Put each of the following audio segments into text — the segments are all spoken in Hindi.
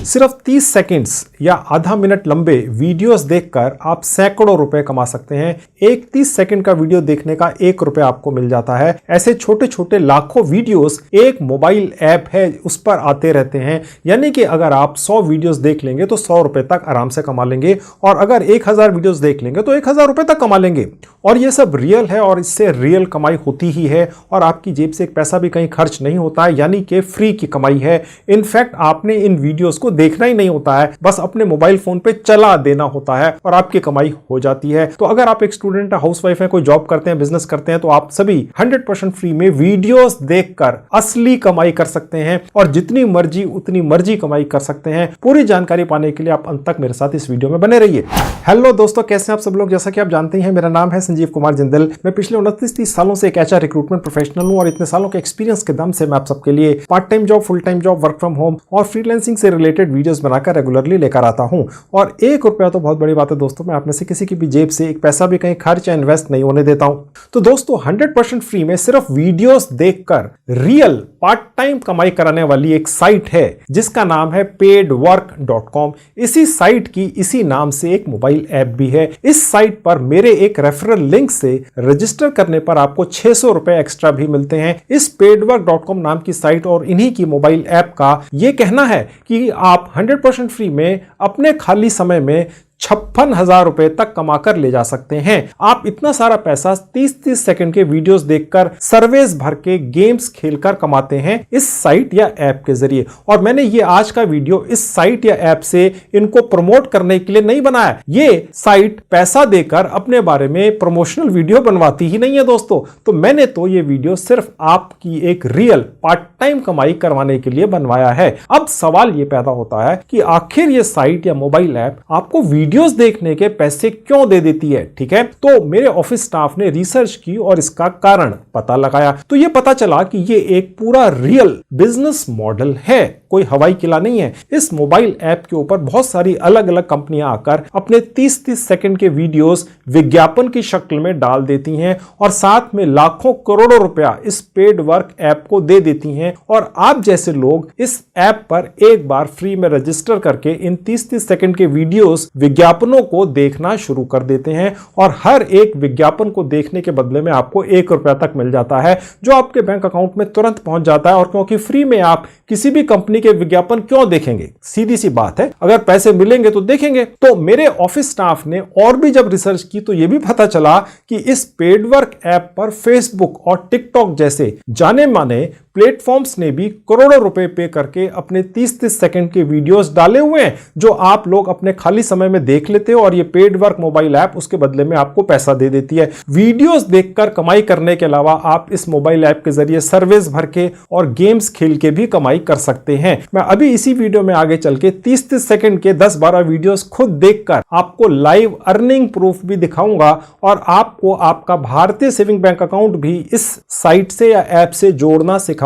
सिर्फ 30 सेकंड्स या आधा मिनट लंबे वीडियोस देखकर आप सैकड़ों रुपए कमा सकते हैं। एक 30 सेकंड का वीडियो देखने का 1 रुपया आपको मिल जाता है। ऐसे छोटे छोटे लाखों वीडियोस एक मोबाइल ऐप है उस पर आते रहते हैं। यानी कि अगर आप 100 वीडियोस देख लेंगे तो 100 रुपए तक आराम से कमा लेंगे, और अगर 1000 वीडियोस देख लेंगे तो 1000 रुपए तक कमा लेंगे। और ये सब रियल है और इससे रियल कमाई होती ही है, और आपकी जेब से एक पैसा भी कहीं खर्च नहीं होता है, यानी कि फ्री की कमाई है। इनफैक्ट आपने इन वीडियोस को देखना ही नहीं होता है, बस अपने मोबाइल फोन पे चला देना होता है और आपकी कमाई हो जाती है। तो अगर आप एक स्टूडेंट है, हाउसवाइफ है, कोई जॉब करते हैं, बिजनेस करते हैं, तो आप सभी 100% फ्री में वीडियोस देखकर असली कमाई कर सकते हैं और जितनी मर्जी उतनी मर्जी कमाई कर सकते हैं। पूरी जानकारी पाने के लिए आप अंत तक मेरे साथ इस वीडियो में बने रहिए। हेलो दोस्तों, कैसे हैं आप सब लोग। जैसा कि आप जानते हैं मेरा नाम है संजीव कुमार जिंदल। मैं पिछले 29-30 सालों से एक एचआर रिक्रूटमेंट प्रोफेशनल हूं और इतने सालों के एक्सपीरियंस के दम से मैं आप सबके लिए part time job, full time job, work from home और फ्रीलांसिंग से रिलेटेड वीडियोस बनाकर रेगुलरली लेकर आता हूं। और 1 रुपया तो बहुत बड़ी बात है दोस्तों, मैं आप में से किसी की भी जेब से एक पैसा भी कहीं खर्च या इन्वेस्ट नहीं होने देता हूं। तो दोस्तों 100% फ्री में सिर्फ वीडियोस देखकर रियल पार्ट टाइम कमाई कराने वाली एक साइट है जिसका नाम है paidwork.com। इसी साइट की इसी नाम से एक मोबाइल ऐप भी है। इस साइट पर मेरे एक रेफरल लिंक से रजिस्टर करने पर आपको 600 रुपए एक्स्ट्रा भी मिलते हैं। इस paidwork.com नाम की साइट और इन्हीं की मोबाइल ऐप का यह कहना है कि आप 100% फ्री में अपने खाली समय में 56,000 रुपए तक कमा कर ले जा सकते हैं। आप इतना सारा पैसा 30-30 सेकंड के वीडियोस देखकर, सर्वेस भर के, गेम्स खेलकर कमाते हैं इस साइट या ऐप के जरिए। और मैंने ये आज का वीडियो इस साइट या ऐप से इनको प्रमोट करने के लिए नहीं बनाया। ये साइट पैसा देकर अपने बारे में प्रमोशनल वीडियो बनवाती ही नहीं है दोस्तों। तो मैंने तो ये वीडियो सिर्फ आपकी एक रियल पार्ट टाइम कमाई करवाने के लिए बनवाया है। अब सवाल ये पैदा होता है कि आखिर ये साइट या मोबाइल ऐप आपको वीडियोस देखने के पैसे क्यों दे देती है। ठीक है, तो मेरे ऑफिस स्टाफ ने रिसर्च की और इसका कारण पता लगाया। तो यह पता चला कि ये एक पूरा रियल बिजनेस मॉडल है, कोई हवाई किला नहीं है। इस मोबाइल ऐप के ऊपर बहुत सारी अलग अलग कंपनियां आकर अपने 30-30 सेकंड के वीडियोस विज्ञापन की शक्ल में डाल देती हैं और साथ में लाखों करोड़ों रुपया इस पेड वर्क ऐप को दे देती हैं। और आप जैसे लोग इस ऐप पर एक बार फ्री में रजिस्टर करके इन 30-30 सेकंड के वीडियोस विज्ञापनों को देखना शुरू कर देते हैं और हर एक विज्ञापन को देखने के बदले में आपको 1 रुपया तक मिल जाता है, जो आपके बैंक अकाउंट में तुरंत पहुंच जाता है। और क्योंकि फ्री में आप किसी भी कंपनी के विज्ञापन क्यों देखेंगे, सीधी सी बात है, अगर पैसे मिलेंगे तो देखेंगे। तो मेरे ऑफिस स्टाफ ने और भी जब रिसर्च की तो यह भी पता चला कि इस पेडवर्क ऐप पर फेसबुक और टिकटॉक जैसे जाने माने प्लेटफॉर्म्स ने भी करोड़ों रुपए पे करके अपने 30-30 सेकंड के वीडियोस डाले हुए हैं, जो आप लोग अपने खाली समय में देख लेते हो और ये पेड वर्क मोबाइल ऐप उसके बदले में आपको पैसा दे देती है। वीडियोस देखकर कमाई करने के अलावा आप इस मोबाइल ऐप के जरिए सर्विस भर के और गेम्स खेल के भी कमाई कर सकते हैं। मैं अभी इसी वीडियो में आगे चल के 30-30 सेकंड के 10-12 वीडियोस खुद देखकर आपको लाइव अर्निंग प्रूफ भी दिखाऊंगा और आपको आपका भारतीय सेविंग बैंक अकाउंट भी इस साइट से या ऐप से जोड़ना सिखाऊंगा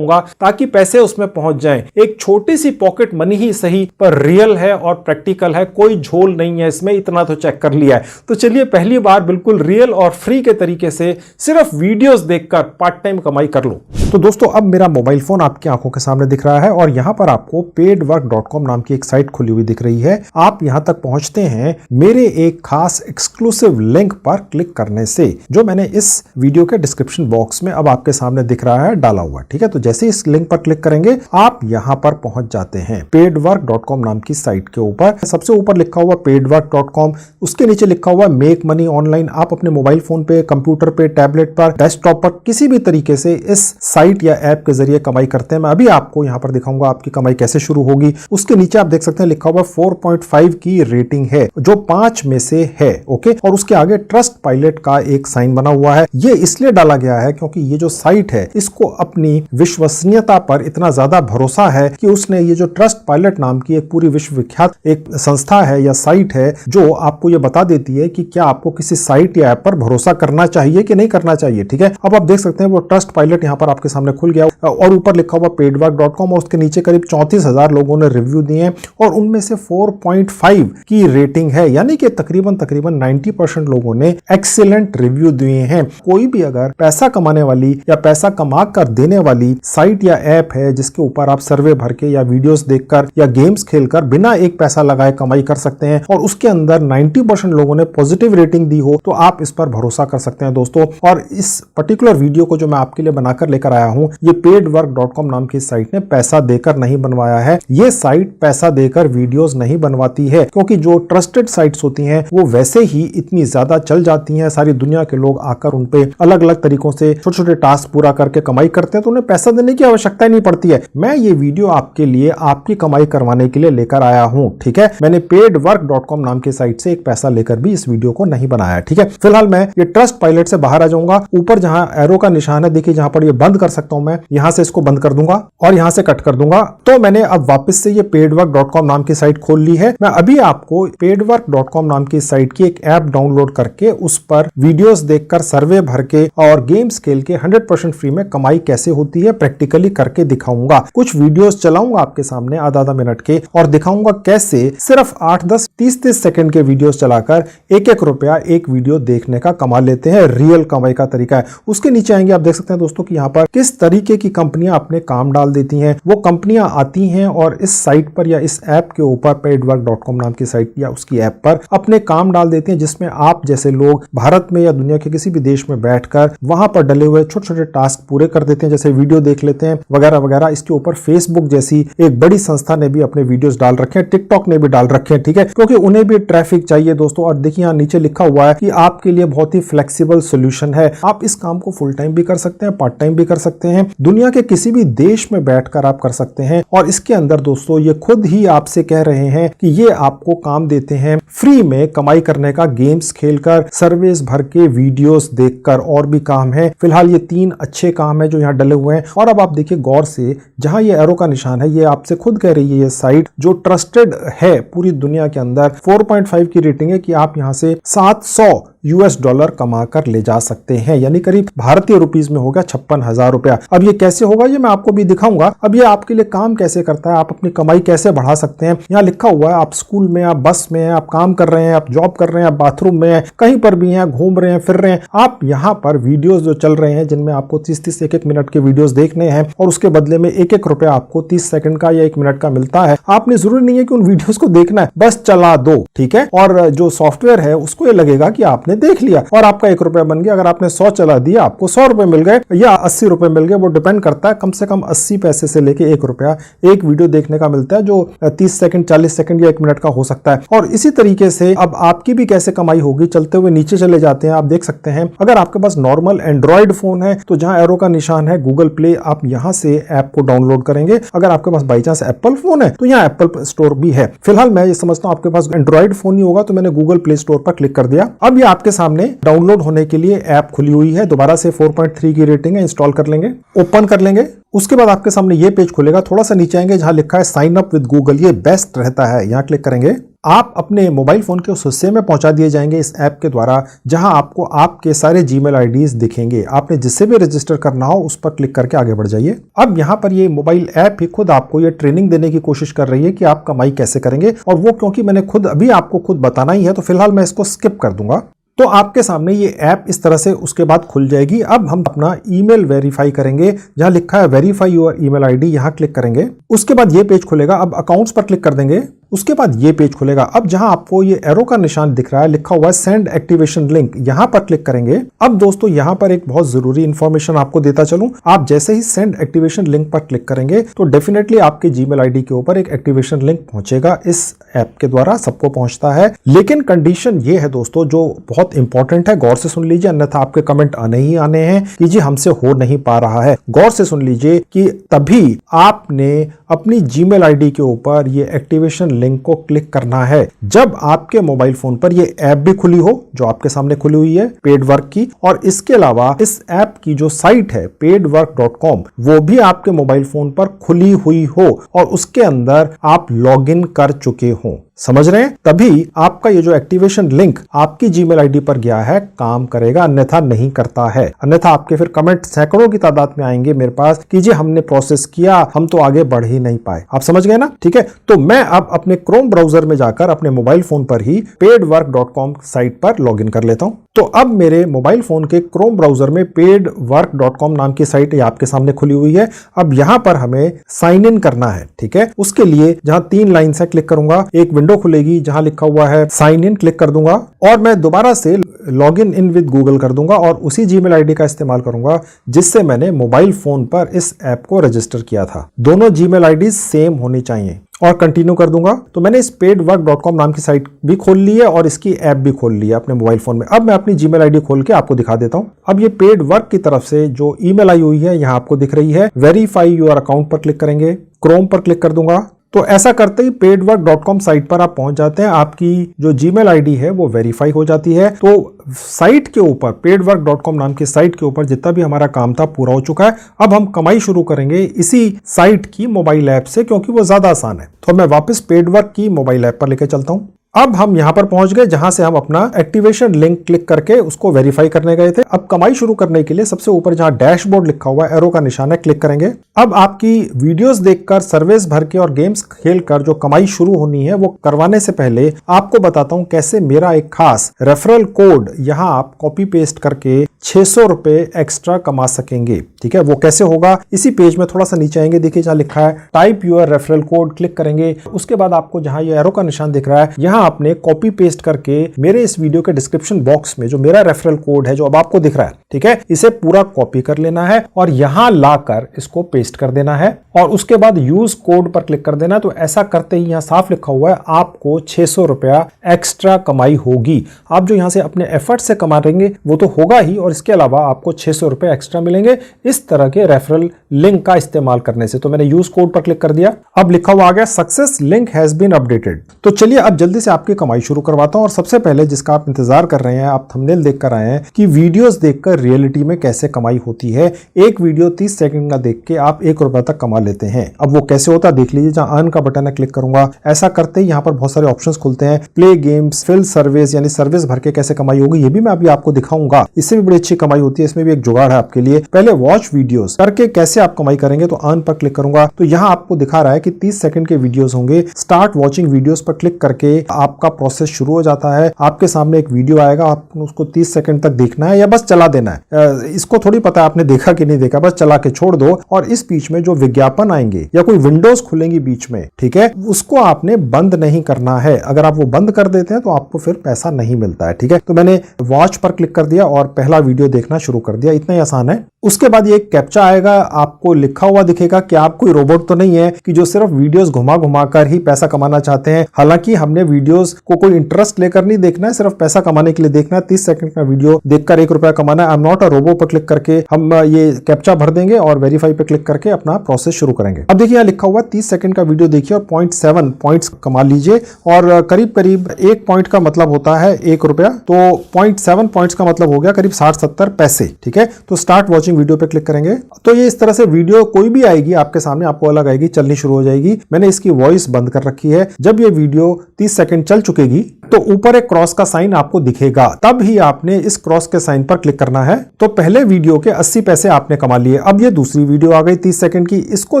ताकि पैसे उसमें पहुंच जाएं। एक छोटी सी पॉकेट मनी ही सही, पर रियल है और प्रैक्टिकल है, कोई झोल नहीं है इसमें, इतना तो चेक कर लिया है। तो चलिए पहली बार बिल्कुल रियल और फ्री के तरीके से सिर्फ वीडियोस देखकर पार्ट टाइम कमाई कर लो। तो दोस्तों अब मेरा मोबाइल फोन आपकी आंखों के सामने दिख रहा है और यहां पर आपको paidwork.com नाम की एक साइट खुली हुई दिख रही है। आप यहां तक पहुंचते हैं मेरे एक खास एक्सक्लूसिव लिंक पर क्लिक करने से, जो मैंने इस वीडियो के डिस्क्रिप्शन बॉक्स में अब आपके सामने दिख रहा है डाला हुआ। ठीक है, तो जैसे इस लिंक पर क्लिक करेंगे आप यहां पर पहुंच जाते हैं paidwork.com नाम की साइट के ऊपर। सबसे ऊपर लिखा हुआ paidwork.com, उसके नीचे लिखा हुआ मेक मनी ऑनलाइन। आप अपने मोबाइल फोन पे, कंप्यूटर पे, टैबलेट पर, डेस्कटॉप पर किसी भी तरीके से इस साइट या ऐप के जरिए कमाई करते हैं। मैं अभी आपको यहां पर दिखाऊंगा आपकी कमाई कैसे शुरू होगी। उसके नीचे आप देख सकते हैं लिखा हुआ 4.5 की रेटिंग है, जो 5 में से है। ओके, और उसके आगे ट्रस्ट पायलट का एक साइन बना हुआ है। ये इसलिए डाला गया है क्योंकि ये जो साइट है इसको अपनी विश्वसनीयता पर इतना ज्यादा भरोसा है कि उसने ये जो ट्रस्ट पायलट नाम की एक पूरी विश्व विख्यात एक संस्था है या साइट है जो आपको ये बता देती है कि क्या आपको किसी साइट या ऐप पर भरोसा करना चाहिए कि नहीं करना चाहिए। ठीक है, अब आप देख सकते हैं वो ट्रस्ट पायलट यहाँ पर आपके सामने खुल गया और ऊपर लिखा हुआ paidwork.com और उसके नीचे करीब करीब 34,000 लोगों ने रिव्यू दिए हैं और उनमें से 4.5 की रेटिंग है, यानी कि तकरीबन 90% लोगों ने एक्सीलेंट रिव्यू दिए हैं। कोई भी अगर पैसा कमाने वाली या पैसा कमा कर देने वाली साइट या ऐप है जिसके ऊपर आप सर्वे भर के या वीडियोस देखकर या गेम्स खेलकर बिना एक पैसा लगाए कमाई कर सकते हैं और उसके अंदर 90% लोगों ने पॉजिटिव रेटिंग दी हो, तो आप इस पर भरोसा कर सकते हैं दोस्तों। और इस पर्टिकुलर वीडियो को जो मैं आपके लिए बनाकर लेकर आया हूं, ये paidwork.com नाम की साइट ने पैसा देकर नहीं बनवाया है। ये साइट पैसा देकर वीडियोस नहीं बनवाती है, क्योंकि जो ट्रस्टेड साइट्स होती हैं वो वैसे ही इतनी ज्यादा चल जाती हैं, सारी दुनिया के लोग आकर उन पे अलग अलग तरीकों से छोटे छोटे टास्क पूरा करके कमाई करते हैं, तो उन्हें पैसा देने की आवश्यकता ही नहीं पड़ती है। मैं ये वीडियो आपके लिए आपकी कमाई करवाने के लिए लेकर आया हूं, ठीक है। मैंने paidwork.com नाम की साइट से एक पैसा लेकर भी इस वीडियो को नहीं बनाया, ठीक है। फिलहाल मैं ये ट्रस्ट पायलट से बाहर आ जाऊंगा। ऊपर जहां एरो का निशान है, देखिए जहां पर ये बंद कर सकता हूं, मैं यहां से इसको बंद कर दूंगा और यहां से कट कर दूंगा। तो मैंने अब वापस से ये paidwork.com नाम की साइट खोल ली है। मैं अभी आपको paidwork.com नाम की साइट की एक ऐप डाउनलोड करके उस पर वीडियोस देखकर सर्वे भर के और गेम्स खेल के 100% फ्री में कमाई कैसे होती है प्रैक्टिकली करके दिखाऊंगा। कुछ वीडियोस चलाऊंगा आपके सामने आधा मिनट के और दिखाऊंगा कैसे सिर्फ 8, 10, 30 सेकंड के वीडियोस चलाकर 1-1 रुपया एक वीडियो देखने का कमा लेते हैं। रियल कमाई का तरीका है। उसके नीचे आएंगे, आप देख सकते हैं दोस्तों कि यहाँ पर किस तरीके की कंपनियां अपने काम डाल देती हैं। वो कंपनियां आती हैं और इस साइट पर या इस ऐप के ऊपर paidwork.com नाम की साइट या उसकी ऐप पर अपने काम डाल देती हैं, जिसमें आप जैसे लोग भारत में या दुनिया के किसी भी देश में बैठकर वहां पर डले हुए छोटे छोटे टास्क पूरे कर देते हैं, जैसे वीडियो देख लेते हैं वगैरह वगैरह। इसके ऊपर फेसबुक जैसी एक बड़ी संस्था ने भी अपने वीडियोस डाल रखे हैं, टिकटॉक ने भी डाल रखे हैं, ठीक है, क्योंकि उन्हें भी ट्रैफिक चाहिए दोस्तों। और देखिए यहाँ नीचे लिखा हुआ है कि आपके लिए बहुत ही फ्लेक्सिबल सोल्यूशन है। आप इस काम को फुल टाइम भी कर सकते हैं, पार्ट टाइम भी कर सकते हैं, दुनिया के किसी भी देश में बैठकर आप कर सकते हैं। और इसके अंदर दोस्तों ये खुद ही आपसे कह रहे हैं कि ये आपको काम देते हैं फ्री में कमाई करने का, गेम्स खेलकर, सर्विस भर के, वीडियोस देखकर, और भी काम है। फिलहाल ये 3 अच्छे काम है जो यहाँ डले हुए हैं। और अब आप देखिए गौर से, जहां ये एरो का निशान है, ये आपसे खुद कह रही है ये साइट जो ट्रस्टेड है पूरी दुनिया के अंदर, 4.5 की रेटिंग है कि आप यहां से $700 कमा कर ले जा सकते हैं, यानी करीब भारतीय रुपीस में होगा 56,000 रुपया। अब ये कैसे होगा ये मैं आपको भी दिखाऊंगा। अब ये आपके लिए काम कैसे करता है, आप अपनी कमाई कैसे बढ़ा सकते हैं। यहाँ लिखा हुआ है, आप स्कूल में, आप बस में हैं, आप काम कर रहे हैं, आप जॉब कर रहे हैं, आप बाथरूम में हैं, कहीं पर भी हैं, घूम रहे हैं, फिर रहे हैं, आप यहाँ पर वीडियोस जो चल रहे हैं जिनमें आपको 30-30, 1-1 मिनट के वीडियोस देखने हैं और उसके बदले में 1-1 रुपया आपको 30 सेकंड का या 1 मिनट का मिलता है। आपने जरूरी नहीं है कि उन वीडियोस को देखना है, बस चला दो, ठीक है। और जो सॉफ्टवेयर है उसको ये लगेगा कि आपने देख लिया और आपका 1 रुपया बन गया। अगर आपने 100 चला दिया, आपको 100 रुपए मिल गए या 80 रुपए मिल गए, वो डिपेंड करता है। कम से कम 80 पैसे से लेके 1 रुपया एक वीडियो देखने का मिलता है, जो 30 सेकंड, 40 सेकंड या 1 मिनट का हो सकता है। और इसी तरीके से अब आपकी भी कैसे कमाई होगी, चलते हुए नीचे चले जाते हैं। आप देख सकते हैं अगर आपके पास नॉर्मल एंड्रॉइड फोन है तो जहां एरो का निशान है गूगल प्ले, आप यहां से ऐप को डाउनलोड करेंगे। अगर आपके पास बाई चांस एप्पल फोन है तो यहाँ एप्पल स्टोर भी है। फिलहाल मैं ये समझता हूं आपके पास एंड्रॉइड फोन ही होगा, तो मैंने गूगल प्ले स्टोर पर क्लिक कर दिया। अब ये आपके सामने डाउनलोड होने के लिए ऐप खुली हुई है। दोबारा से 4.3 की रेटिंग है, इंस्टॉल कर लेंगे, ओपन कर लेंगे। उसके बाद आपके सामने ये पेज खुलेगा। थोड़ा सा नीचे आएंगे जहां लिखा है साइन अप विद गूगल, ये बेस्ट रहता है, यहां क्लिक करेंगे। आप अपने मोबाइल फोन के उस हिस्से में पहुंचा दिए जाएंगे इस ऐप के द्वारा जहां आपको आपके सारे जीमेल आईडीज दिखेंगे। आपने जिससे भी रजिस्टर करना हो उस पर क्लिक करके आगे बढ़ जाइए। अब यहां पर ये मोबाइल ऐप ही खुद आपको ये ट्रेनिंग देने की कोशिश कर रही है कि आप कमाई कैसे करेंगे, और वो क्योंकि मैंने खुद अभी आपको खुद बताना ही है तो फिलहाल मैं इसको स्किप कर दूंगा। तो आपके सामने ये ऐप इस तरह से उसके बाद खुल जाएगी। अब हम अपना ईमेल वेरीफाई करेंगे, जहां लिखा है वेरीफाई योर ईमेल आईडी, यहां क्लिक करेंगे। उसके बाद ये पेज खुलेगा। अब अकाउंट्स पर क्लिक कर देंगे। उसके बाद ये पेज खुलेगा। अब जहां आपको ये एरो का निशान दिख रहा है, लिखा हुआ है सेंड एक्टिवेशन लिंक, यहां पर क्लिक करेंगे। अब दोस्तों यहां पर एक बहुत जरूरी इंफॉर्मेशन आपको देता चलूं, आप जैसे ही सेंड एक्टिवेशन लिंक पर क्लिक करेंगे तो डेफिनेटली आपके जीमेल आईडी के ऊपर एक एक्टिवेशन लिंक पहुंचेगा। इस ऐप के द्वारा सबको पहुंचता है, लेकिन कंडीशन ये है दोस्तों जो बहुत इंपॉर्टेंट है, गौर से सुन लीजिए, अन्यथा आपके कमेंट आने ही आने हैं कि जी हमसे हो नहीं पा रहा है। गौर से सुन लीजिए कि तभी आपने अपनी जीमेल आईडी के ऊपर ये एक्टिवेशन लिंक को क्लिक करना है जब आपके मोबाइल फोन पर ये ऐप भी खुली हो, जो आपके सामने खुली हुई है पेड वर्क की, और इसके अलावा इस ऐप की जो साइट है paidwork.com वो भी आपके मोबाइल फोन पर खुली हुई हो और उसके अंदर आप लॉगिन कर चुके हो। समझ रहे हैं? तभी आपका ये जो एक्टिवेशन लिंक आपकी जीमेल आईडी पर गया है काम करेगा, अन्यथा नहीं करता है। अन्यथा आपके फिर कमेंट सैकड़ों की तादाद में आएंगे मेरे पास कि जी हमने प्रोसेस किया, हम तो आगे बढ़ ही नहीं पाए। आप समझ गए ना? ठीक है, तो मैं अब अपने क्रोम ब्राउजर में जाकर अपने मोबाइल फोन पर ही paidwork.com साइट पर लॉगिन कर लेता हूं। तो अब मेरे मोबाइल फोन के क्रोम ब्राउजर में paidwork.com नाम की साइट आपके सामने खुली हुई है। अब यहां पर हमें साइन इन करना है। ठीक है, उसके लिए जहां 3 लाइन से क्लिक करूंगा, एक विंडो खुलेगी जहां लिखा हुआ है साइन इन, क्लिक कर दूंगा और मैं दोबारा से लॉगिन इन विद गूगल कर दूंगा और उसी जीमेल आईडी का इस्तेमाल करूंगा जिससे मैंने मोबाइल फोन पर इस ऐप को रजिस्टर किया था। दोनों जीमेल आईडी सेम होनी चाहिए और कंटिन्यू कर दूंगा। तो मैंने इस paidwork.com नाम की साइट भी खोल ली है और इसकी ऐप भी खोल ली है अपने मोबाइल फोन में। अब मैं अपनी जीमेल आईडी खोल के आपको दिखा देता हूं। अब ये पेडवर्क की तरफ से जो ईमेल आई हुई है यहां आपको दिख रही है, वेरीफाई योर अकाउंट पर क्लिक करेंगे, क्रोम पर क्लिक कर दूंगा। तो ऐसा करते ही paidwork.com साइट पर आप पहुंच जाते हैं, आपकी जो जीमेल आईडी है वो वेरीफाई हो जाती है। तो साइट के ऊपर paidwork.com नाम की साइट के ऊपर जितना भी हमारा काम था पूरा हो चुका है। अब हम कमाई शुरू करेंगे इसी साइट की मोबाइल ऐप से, क्योंकि वो ज्यादा आसान है। तो मैं वापस पेडवर्क की मोबाइल ऐप पर लेकर चलता हूं। अब हम यहां पर पहुंच गए जहां से हम अपना एक्टिवेशन लिंक क्लिक करके उसको वेरीफाई करने गए थे। अब कमाई शुरू करने के लिए सबसे ऊपर जहां डैशबोर्ड लिखा हुआ है, एरो का निशान है, क्लिक करेंगे। अब आपकी वीडियोस देखकर, सर्विस भर के और गेम्स खेलकर जो कमाई शुरू होनी है वो करवाने से पहले आपको बताता हूं कैसे मेरा एक खास रेफरल कोड यहां आप कॉपी पेस्ट करके 600 रुपए एक्स्ट्रा कमा सकेंगे। ठीक है, वो कैसे होगा? इसी पेज में थोड़ा सा नीचे आएंगे, देखिए जहां लिखा है type your referral code, click करेंगे। उसके बाद आपको जहां ये एरो का निशान दिख रहा है यहां आपने कॉपी पेस्ट करके मेरे इस वीडियो के डिस्क्रिप्शन बॉक्स में जो मेरा रेफरल कोड है जो अब आपको दिख रहा है, ठीक है, इसे पूरा कॉपी कर लेना है और यहां लाकर इसको पेस्ट कर देना है और उसके बाद यूज कोड पर क्लिक कर देना। तो ऐसा करते ही यहां साफ लिखा हुआ है आपको 600 रुपया एक्स्ट्रा कमाई होगी। आप जो यहां से अपने एफर्ट से कमा लेंगे वो तो होगा ही, और इसके अलावा आपको 600 रुपए एक्स्ट्रा मिलेंगे इस तरह के रेफरल लिंक का इस्तेमाल करने से। तो मैंने यूज कोड पर क्लिक कर दिया, अब लिखा हुआ आ गया success link has been updated. तो चलिए अब जल्दी से आपकी कमाई शुरू करवाता हूं। और सबसे पहले जिसका आप इंतजार कर रहे हैं, आप थंबनेल देखकर आए हैं कि वीडियोस देखकर रियलिटी में कैसे कमाई होती है। एक वीडियो 30 सेकंड का देख के आप 1 रुपए तक कमा लेते हैं। अब वो कैसे होता है देख लीजिए, जहां अर्न का बटन है क्लिक करूंगा। ऐसा करते ही यहां पर बहुत सारे ऑप्शंस खुलते हैं, प्ले गेम्स, फिल सर्विस, यानी सर्विस भर के कैसे कमाई होगी ये भी मैं अभी आपको दिखाऊंगा। इससे भी बड़ी अच्छी कमाई होती है, इसमें भी एक जुगाड़ है आपके लिए। पहले वॉच वीडियोस करके कैसे आप कमाई करेंगे, तो अर्न पर क्लिक करूंगा। तो यहां आपको दिखा रहा है कि 30 सेकंड के वीडियोस होंगे। स्टार्ट वॉचिंग वीडियोस पर क्लिक करके आपका प्रोसेस शुरू हो जाता है। आपके सामने एक वीडियो आएगा, आपको उसको 30 सेकंड तक देखना है या बस चला देना है। इसको थोड़ी पता है आपने देखा कि नहीं देखा, बस चला के छोड़ दो। और इस बीच में जो विज्ञापन आएंगे या कोई विंडोज खुलेंगी बीच में, ठीक है, उसको आपने बंद नहीं करना है। अगर आप वो बंद कर देते हैं तो आपको फिर पैसा नहीं मिलता है। ठीक है, तो मैंने वॉच पर क्लिक कर दिया और पहला वीडियो देखना शुरू कर दिया। इतना ही आसान है। उसके बाद ये एक कैप्चा आएगा, आपको लिखा हुआ दिखेगा कि आप कोई रोबोट तो नहीं है कि जो सिर्फ वीडियोस घुमा घुमा कर ही पैसा कमाना चाहते हैं। हालांकि हमने वीडियोस को कोई इंटरेस्ट लेकर नहीं देखना है, सिर्फ पैसा कमाने के लिए देखना है। 30 सेकंड का वीडियो देखकर 1 रुपया कमाना है। I am not a robot पर क्लिक करके हम ये कैप्चा भर देंगे और वेरीफाई पे क्लिक करके अपना प्रोसेस शुरू करेंगे। अब देखिए यहाँ लिखा हुआ 30 सेकंड का वीडियो देखिए और 0.7 पॉइंट्स कमा लीजिए। और करीब करीब 1 पॉइंट का मतलब होता है 1 रुपया, तो 0.7 पॉइंट्स का मतलब हो गया करीब 60-70 पैसे। ठीक है, तो स्टार्ट वॉचिंग वीडियो पे क्लिक करेंगे तो ये इस तरह से वीडियो कोई भी आएगी आपके सामने, आपको अलग आएगी, चलनी शुरू हो जाएगी। मैंने इसकी वॉइस बंद कर रखी है। जब ये वीडियो 30 सेकंड चल चुकेगी तो ऊपर एक क्रॉस का साइन आपको दिखेगा, तब ही आपने इस क्रॉस के साइन पर क्लिक करना है। तो पहले वीडियो के 80 पैसे आपने कमा लिए। अब ये दूसरी वीडियो आ गई 30 सेकंड की, इसको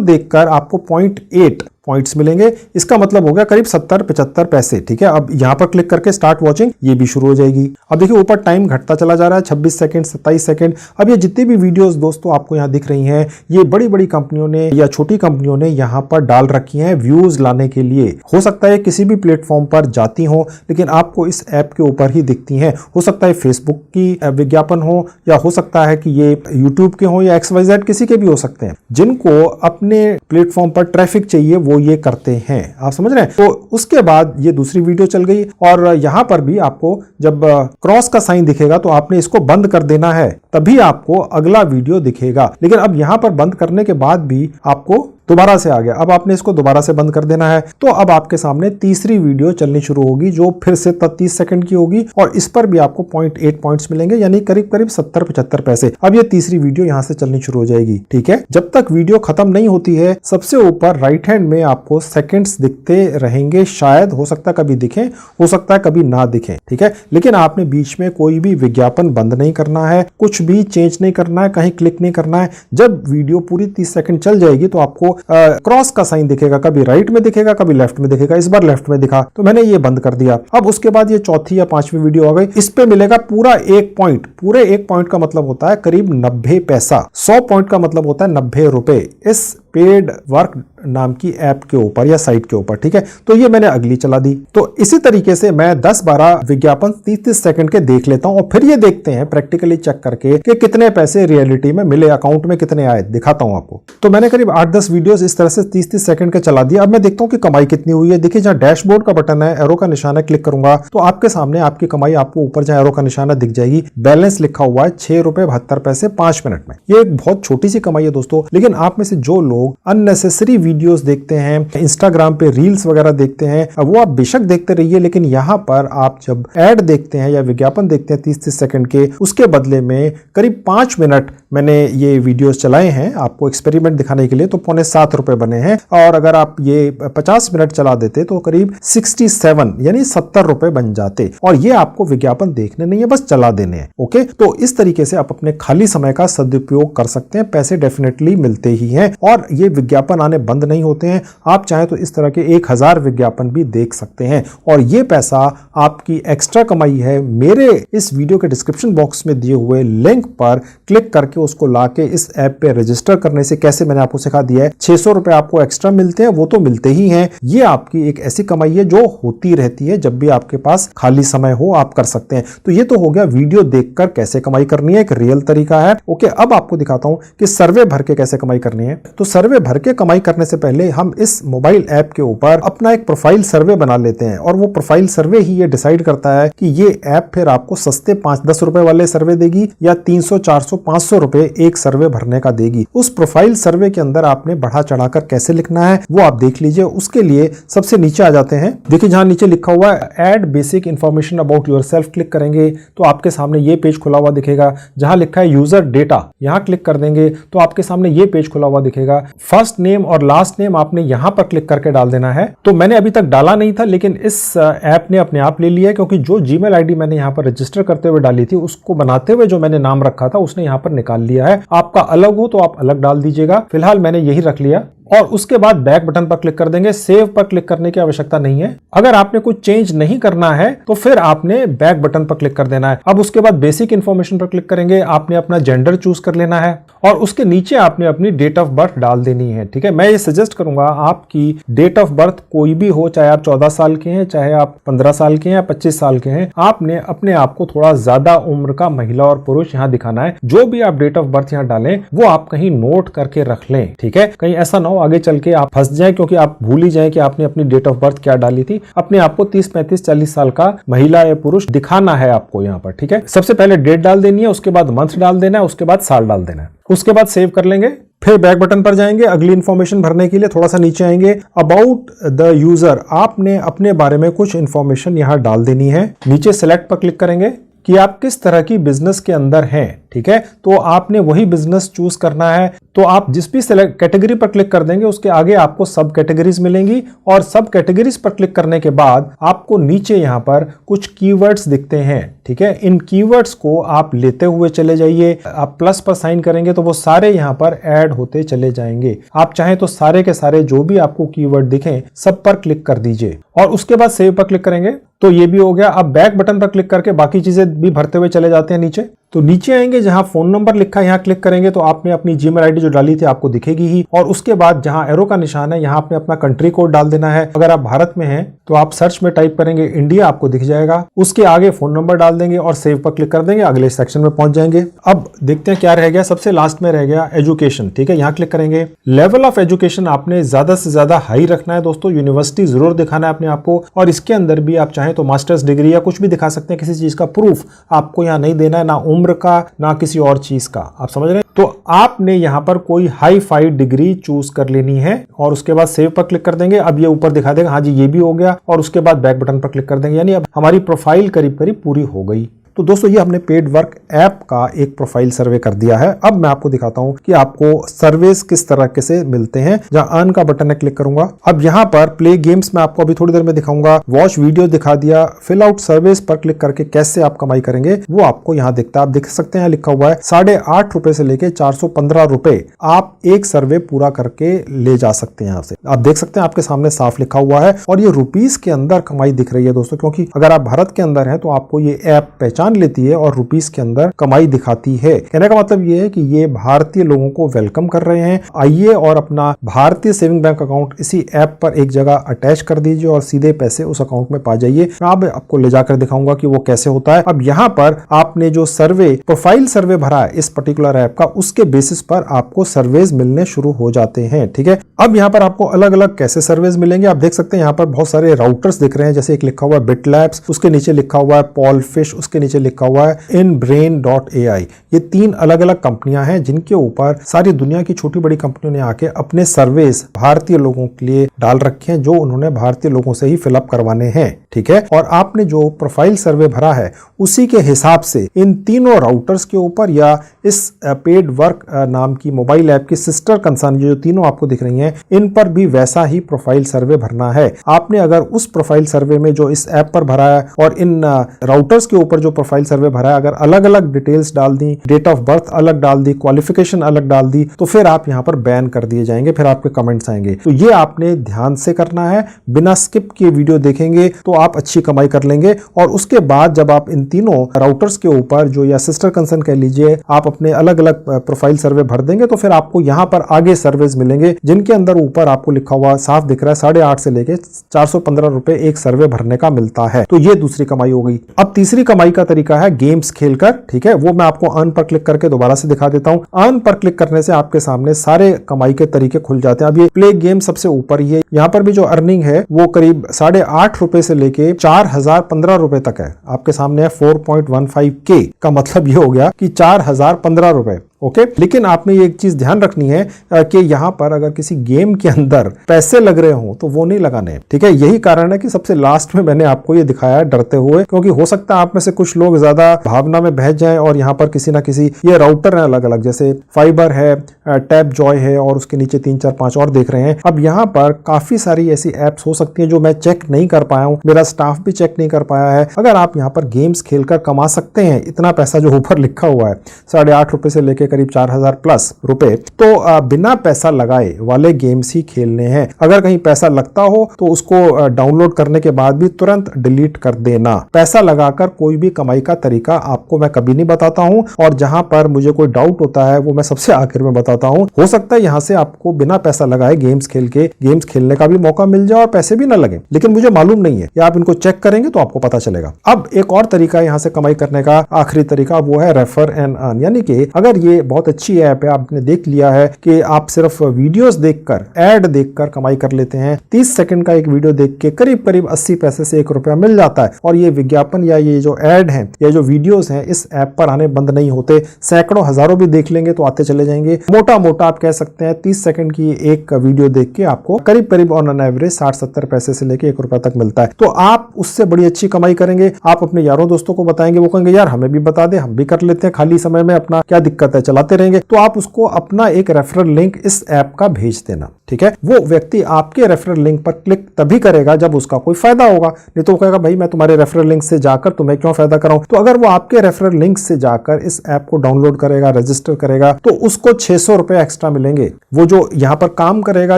देखकर आपको 0.8 पॉइंट्स मिलेंगे। इसका मतलब हो गया करीब 70-75 पैसे। ठीक है, अब यहां पर क्लिक करके स्टार्ट वॉचिंग ये भी शुरू हो जाएगी। अब देखिए ऊपर टाइम घटता चला जा रहा है, 26 सेकंड, 27 सेकंड। अब ये जितनी भी वीडियोस दोस्तों आपको यहां दिख रही हैं, ये बड़ी बड़ी कंपनियों ने या छोटी कंपनियों ने यहां पर डाल रखी हैं व्यूज लाने के लिए। हो सकता है किसी भी प्लेटफॉर्म पर जाती हो, लेकिन आपको इस ऐप के ऊपर ही दिखती हैं। हो सकता है फेसबुक की विज्ञापन हो, या हो सकता है कि ये यूट्यूब के हो, या XYZ किसी के भी हो सकते हैं। जिनको अपने प्लेटफॉर्म पर ट्रैफिक चाहिए वो ये करते हैं। आप समझ रहे हैं? तो उसके बाद ये दूसरी वीडियो चल गई और यहां पर भी आपको जब क्रॉस का साइन दिखेगा तो आपने इसको बंद कर देना है, तभी आपको अगला वीडियो दिखेगा। लेकिन अब यहां पर बंद करने के बाद भी आपको दोबारा से आ गया। अब आपने इसको दोबारा से बंद कर देना है। तो अब आपके सामने तीसरी वीडियो चलनी शुरू होगी जो फिर से 30 सेकंड की होगी और इस पर भी आपको 0.8 पॉइंट्स मिलेंगे, यानी करीब करीब 70-75 पैसे। अब ये तीसरी वीडियो यहां से चलनी शुरू हो जाएगी। ठीक है, जब तक वीडियो खत्म नहीं होती है सबसे ऊपर राइट हैंड में आपको सेकंड्स दिखते रहेंगे। शायद हो सकता है कभी दिखे, हो सकता है कभी ना दिखे। ठीक है, लेकिन आपने बीच में कोई भी विज्ञापन बंद नहीं करना है, कुछ भी चेंज नहीं करना है, कहीं क्लिक नहीं करना है। जब वीडियो पूरी 30 सेकंड चल जाएगी तो आपको क्रॉस का साइन दिखेगा, कभी राइट में दिखेगा, कभी लेफ्ट में दिखेगा। इस बार लेफ्ट में दिखा तो मैंने ये बंद कर दिया। अब उसके बाद ये चौथी या पांचवी वीडियो आ गई, इस पे मिलेगा पूरा 1 पॉइंट। पूरे 1 पॉइंट का मतलब होता है करीब 90 पैसा। 100 पॉइंट का मतलब होता है 90 रुपए इस पेड वर्क नाम की ऐप के ऊपर या साइट के ऊपर। ठीक है, तो ये मैंने अगली चला दी। तो इसी तरीके से मैं 10-12 विज्ञापन 30-30 सेकंड के देख लेता हूं और फिर ये देखते हैं प्रैक्टिकली चेक करके कि कितने पैसे रियलिटी में मिले, अकाउंट में कितने आए, दिखाता हूं आपको। तो मैंने करीब 8-10 वीडियोस इस तरह से 30-30 सेकंड के चला दिया। अब मैं देखता हूं कि कमाई कितनी हुई है। देखिए जहां डैशबोर्ड का बटन है, एरो का निशान है, क्लिक करूंगा तो आपके सामने आपकी कमाई आपको ऊपर जहां एरो का निशान है दिख जाएगी। बैलेंस लिखा हुआ है 6 रुपए 72 पैसे 5 मिनट में। ये एक बहुत छोटी सी कमाई है दोस्तों, लेकिन आप में से जो लोग अननेसेसरी वीडियोस देखते हैं, इंस्टाग्राम पे रील्स वगैरह देखते हैं, अब वो आप बेशक देखते रहिए, लेकिन यहां पर आप जब ऐड देखते हैं या विज्ञापन देखते हैं 30-30 सेकंड के, उसके बदले में करीब 5 मिनट मैंने ये वीडियोस चलाए हैं आपको एक्सपेरिमेंट दिखाने के लिए, तो 7.25 रुपए बने हैं। और अगर आप ये 50 मिनट चला देते तो करीब 67 यानी 70 रुपए बन जाते। और ये आपको विज्ञापन देखने नहीं है, बस चला देने हैं। ओके, तो इस तरीके से आप अपने खाली समय का सदुपयोग कर सकते हैं। पैसे डेफिनेटली मिलते ही हैं और ये विज्ञापन आने बंद नहीं होते हैं। आप चाहे तो इस तरह के 1000 विज्ञापन भी देख सकते हैं और ये पैसा आपकी एक्स्ट्रा कमाई है। मेरे इस वीडियो के डिस्क्रिप्शन बॉक्स में दिए हुए लिंक पर क्लिक करके उसको लाके इस ऐप पे रजिस्टर करने से कैसे मैंने आपको सिखा दिया है। 600 रुपए आपको एक्स्ट्रा मिलते हैं, वो तो मिलते ही हैं। ये आपकी एक ऐसी कमाई है जो होती रहती है, जब भी आपके पास खाली समय हो आप कर सकते हैं। तो ये तो हो गया वीडियो देखकर कैसे कमाई करनी है, एक रियल तरीका है। ओके, अब आपको दिखाता हूं कि सर्वे भर के कैसे कमाई करनी है। तो सर्वे भर के कमाई करने से पहले हम इस मोबाइल ऐप के ऊपर अपना एक प्रोफाइल सर्वे बना लेते हैं और वो प्रोफाइल सर्वे ही ये डिसाइड करता है कि ये ऐप फिर आपको सस्ते 5-10 रुपए वाले सर्वे देगी या 300, 400, 500 रुपए एक सर्वे भरने का देगी। उस प्रोफाइल सर्वे के अंदर आपने बढ़ा चढ़ाकर कैसे लिखना है वो आप देख लीजिए। उसके लिए सबसे नीचे आ जाते हैं, देखिए जहां नीचे लिखा हुआ है add basic information about yourself, click करेंगे तो आपके सामने ये पेज खुला हुआ दिखेगा। जहां लिखा है यूजर डेटा, यहां क्लिक कर देंगे तो आपके सामने ये पेज खुला हुआ दिखेगा। फर्स्ट नेम और लास्ट नेम आपने यहां पर क्लिक करके डाल देना है। तो मैंने अभी तक डाला नहीं था, लेकिन इस ऐप ने अपने आप ले लिया है, क्योंकि जो जीमेल आईडी मैंने यहां पर रजिस्टर करते हुए डाली थी उसको बनाते हुए जो मैंने नाम रखा था उसने यहां पर निकाल लिया है। आपका अलग हो तो आप अलग डाल दीजिएगा, फिलहाल मैंने यही रख लिया। और उसके बाद बैक बटन पर क्लिक कर देंगे। सेव पर क्लिक करने की आवश्यकता नहीं है। अगर आपने कुछ चेंज नहीं करना है तो फिर आपने बैक बटन पर क्लिक कर देना है। अब उसके बाद बेसिक इंफॉर्मेशन पर क्लिक करेंगे, आपने अपना जेंडर चूज कर लेना है और उसके नीचे आपने अपनी डेट ऑफ बर्थ डाल देनी है। ठीक है, मैं ये सजेस्ट करूंगा आपकी डेट ऑफ बर्थ कोई भी हो, चाहे आप 14 साल के हैं, चाहे आप 15 साल के हैं या 25 साल के हैं, आपने अपने आप को थोड़ा ज्यादा उम्र का महिला और पुरुष यहां दिखाना है। जो भी आप डेट ऑफ बर्थ यहां डालें वो आप कहीं नोट करके रख लें। ठीक है, कहीं ऐसा ना हो आगे चल के आप फंस जाएं, क्योंकि आप भूल ही जाएं कि आपने अपनी डेट ऑफ बर्थ क्या डाली थी। अपने आपको 30, 35, 40 साल का महिला या पुरुष दिखाना है आपको यहाँ पर। ठीक है, सबसे पहले डेट डाल देनी है, उसके बाद मंथ डाल देना है, उसके बाद साल डाल देना है, उसके बाद सेव कर लेंगे। फिर बैक बटन पर जाएंगे, अगली इंफॉर्मेशन भरने के लिए थोड़ा सा नीचे आएंगे, अबाउट द यूजर, आपने अपने बारे में कुछ इंफॉर्मेशन यहाँ डाल देनी है। नीचे सेलेक्ट पर क्लिक करेंगे कि आप किस तरह की बिजनेस के अंदर हैं। ठीक है, तो आपने वही बिजनेस चूज करना है। तो आप जिस भी सेलेक्ट कैटेगरी पर क्लिक कर देंगे उसके आगे आपको सब कैटेगरीज मिलेंगी और सब कैटेगरीज पर क्लिक करने के बाद आपको नीचे यहाँ पर कुछ कीवर्ड्स दिखते हैं। ठीक है, इन कीवर्ड्स को आप लेते हुए चले जाइए। आप प्लस पर साइन करेंगे तो वो सारे यहाँ पर ऐड होते चले जाएंगे। आप चाहें तो सारे के सारे जो भी आपको कीवर्ड दिखें सब पर क्लिक कर दीजिए और उसके बाद सेव पर क्लिक करेंगे तो ये भी हो गया। अब बैक बटन पर क्लिक करके बाकी चीजें भी भरते हुए चले जाते हैं नीचे। तो नीचे आएंगे, जहां फोन नंबर लिखा है यहाँ क्लिक करेंगे तो आपने अपनी जीमेल आईडी जो डाली थी आपको दिखेगी ही। और उसके बाद जहां एरो का निशान है यहाँ आपने अपना कंट्री कोड डाल देना है। अगर आप भारत में हैं तो आप सर्च में टाइप करेंगे इंडिया, आपको दिख जाएगा। उसके आगे फोन नंबर डाल देंगे और सेव पर क्लिक कर देंगे, अगले सेक्शन में पहुंच जाएंगे। अब देखते हैं क्या रह गया, सबसे लास्ट में रह गया एजुकेशन। ठीक है, यहाँ क्लिक करेंगे। लेवल ऑफ एजुकेशन आपने ज्यादा से ज्यादा हाई रखना है दोस्तों, यूनिवर्सिटी जरूर दिखाना है अपने आपको। और इसके अंदर भी आप चाहें तो मास्टर्स डिग्री या कुछ भी दिखा सकते हैं, किसी चीज का प्रूफ आपको यहाँ नहीं देना है, ना उम्र का, ना किसी और चीज का। आप समझ रहे हैं? तो आपने यहाँ पर कोई हाई फाई डिग्री चूज कर लेनी है और उसके बाद सेव पर क्लिक कर देंगे। अब ये ऊपर दिखा देगा हाँ जी ये भी हो गया, और उसके बाद बैक बटन पर क्लिक कर देंगे, यानी अब हमारी प्रोफाइल करीब करीब पूरी हो गई। तो दोस्तों ये हमने पेड वर्क ऐप का एक प्रोफाइल सर्वे कर दिया है। अब मैं आपको दिखाता हूं कि आपको सर्वेस किस तरह से मिलते हैं। जहां अर्न का बटन है क्लिक करूंगा। अब यहां पर प्ले गेम्स में आपको अभी थोड़ी देर में दिखाऊंगा, वॉच वीडियो दिखा दिया, फिल आउट सर्वेस पर क्लिक करके कैसे आप कमाई करेंगे वो आपको यहां दिखता है। आप देख सकते हैं लिखा हुआ है 8.5 से लेके 415 रुपए आप एक सर्वे पूरा करके ले जा सकते हैं। यहां से आप देख सकते हैं आपके सामने साफ लिखा हुआ है, और ये रुपीस के अंदर कमाई दिख रही है दोस्तों, क्योंकि अगर आप भारत के अंदर हैं तो आपको ये ऐप पहचान लेती है और रुपीस के अंदर कमाई दिखाती है। कहने का मतलब ये है कि ये भारतीय लोगों को वेलकम कर रहे हैं। आइए और अपना भारतीय सेविंग बैंक अकाउंट इसी ऐप पर एक जगह अटैच कर दीजिए और सीधे पैसे उस अकाउंट में पा जाइए। मैं आपको ले जाकर दिखाऊंगा कि वो कैसे होता है। अब यहाँ पर आपने जो सर्वे प्रोफाइल सर्वे भरा है इस पर्टिकुलर ऐप का, उसके बेसिस पर आपको सर्वेज मिलने शुरू हो जाते हैं। ठीक है, अब यहाँ पर आपको अलग अलग कैसे सर्वेज मिलेंगे आप देख सकते हैं। यहाँ पर बहुत सारे राउटर्स दिख रहे हैं, जैसे एक लिखा हुआ है बिटलैब्स, उसके नीचे लिखा हुआ है पॉलफिश, उसके नीचे लिखा हुआ है InBrain.ai। ये 3 अलग अलग कंपनियां हैं जिनके ऊपर सारी दुनिया की छोटी बड़ी कंपनियों ने आके अपने सर्वेस भारतीय लोगों के लिए डाल रखे हैं, जो उन्होंने भारतीय लोगों से ही फिलअप करवाने हैं। ठीक है, और आपने जो प्रोफाइल सर्वे भरा है उसी के हिसाब से इन तीनों राउटर्स के ऊपर या इस पेड वर्क नाम की मोबाइल ऐप की सिस्टर कंसर्न जो तीनों आपको दिख रही हैं, इन पर भी वैसा ही प्रोफाइल सर्वे भरना है। आपने अगर उस प्रोफाइल सर्वे में जो इस ऐप पर भरा है और इन राउटर्स के ऊपर जो प्रोफाइल सर्वे भरा है, अगर अलग अलग डिटेल्स डाल दी, डेट ऑफ बर्थ अलग डाल दी, क्वालिफिकेशन अलग डाल दी, तो फिर आप यहां पर बैन कर दिए जाएंगे, फिर आपके कमेंट्स आएंगे। तो ये आपने ध्यान से करना है, बिना स्किप किए वीडियो देखेंगे तो आप अच्छी कमाई कर लेंगे। और उसके बाद जब आप इन तीनों राउटर्स के ऊपर जो या सिस्टर कंसर्न कह लीजिए आप अपने अलग अलग प्रोफाइल सर्वे भर देंगे, तो फिर आपको यहां पर आगे सर्वेज मिलेंगे, जिनके अंदर ऊपर आपको लिखा हुआ साफ दिख रहा है 8.5 से लेके 415 रुपए एक सर्वे भरने का मिलता है। तो ये दूसरी कमाई हो गई। अब तीसरी कमाई का तरीका है गेम्स खेलकर। ठीक है, वो मैं आपको अर्न पर क्लिक करके दोबारा से दिखा देता हूं। अर्न पर क्लिक करने से आपके सामने सारे कमाई के तरीके खुल जाते हैं। अब ये प्ले गेम सबसे ऊपर ही है, यहाँ पर भी जो अर्निंग है वो करीब 8.5 रुपए से लेके 4015 रुपए तक है। आपके सामने है 4.15K का मतलब ये हो गया कि 4015 रुपए। ओके, लेकिन आपने ये एक चीज ध्यान रखनी है कि यहां पर अगर किसी गेम के अंदर पैसे लग रहे हो तो वो नहीं लगाने। ठीक है, यही कारण है कि सबसे लास्ट में मैंने आपको ये दिखाया डरते हुए, क्योंकि हो सकता है आप में से कुछ लोग ज्यादा भावना में बह जाएं और यहां पर किसी ना किसी ये राउटर है अलग अलग, जैसे फाइबर है, टैप जॉय है और उसके नीचे 3 4 5 और देख रहे हैं। अब यहाँ पर काफी सारी ऐसी एप्स हो सकती है जो मैं चेक नहीं कर पाया हूँ, मेरा स्टाफ भी चेक नहीं कर पाया है। अगर आप यहाँ पर गेम्स खेलकर कमा सकते हैं इतना पैसा जो ऊपर लिखा हुआ है 8.5 रुपए से लेके करीब 4000 प्लस रुपए, तो बिना पैसा लगाए वाले गेम्स ही खेलने हैं। अगर कहीं पैसा लगता हो तो उसको डाउनलोड करने के बाद भी तुरंत डिलीट कर देना। पैसा लगाकर कोई भी कमाई का तरीका आपको मैं कभी नहीं बताता हूं, और जहां पर मुझे कोई डाउट होता है वो मैं सबसे आखिर में बताता हूं। हो सकता है यहां से आपको बिना पैसा लगाए गेम्स खेलने का भी मौका मिल जाए और पैसे भी ना लगे, लेकिन मुझे मालूम नहीं है। या आप इनको चेक करेंगे तो आपको पता चलेगा। अब एक और तरीका यहां से कमाई करने का, आखिरी तरीका, वो है रेफर एंड अर्न। यानी कि अगर ये बहुत अच्छी ऐप है, आपने देख लिया है कि आप सिर्फ वीडियोस देखकर, ऐड देखकर कमाई कर लेते हैं। 30 सेकंड का एक वीडियो देख के करीब 80 पैसे से 1 रुपया मिल जाता है, और ये विज्ञापन या ये जो ऐड हैं या जो वीडियोस हैं इस ऐप पर आने बंद नहीं होते। सैकड़ों हजारों भी देख लेंगे तो आते चले जाएंगे। मोटा मोटा आप कह सकते हैं 30 सेकंड की एक वीडियो देख के आपको करीब ऑन एन एवरेज 60-70 पैसे से लेके 1 रुपया तक मिलता है। तो आप उससे बड़ी अच्छी कमाई करेंगे। आप अपने यारों दोस्तों को बताएंगे, वो कहेंगे यार हमें भी बता दे, हम भी कर लेते हैं खाली समय में, अपना क्या दिक्कत है, चलाते रहेंगे। तो आप उसको अपना एक रेफरल लिंक इस ऐप का भेज देना। ठीक है, वो व्यक्ति आपके रेफरल लिंक पर क्लिक तभी करेगा जब उसका कोई फायदा होगा, नहीं तो वो कहेगा भाई मैं तुम्हारे रेफरल लिंक से जाकर तुम्हें क्यों फायदा कराऊं। तो अगर वो आपके रेफरल लिंक से जाकर इस ऐप को डाउनलोड करेगा, रजिस्टर करेगा, तो उसको 600 रुपए एक्स्ट्रा मिलेंगे। वो जो यहां पर काम करेगा,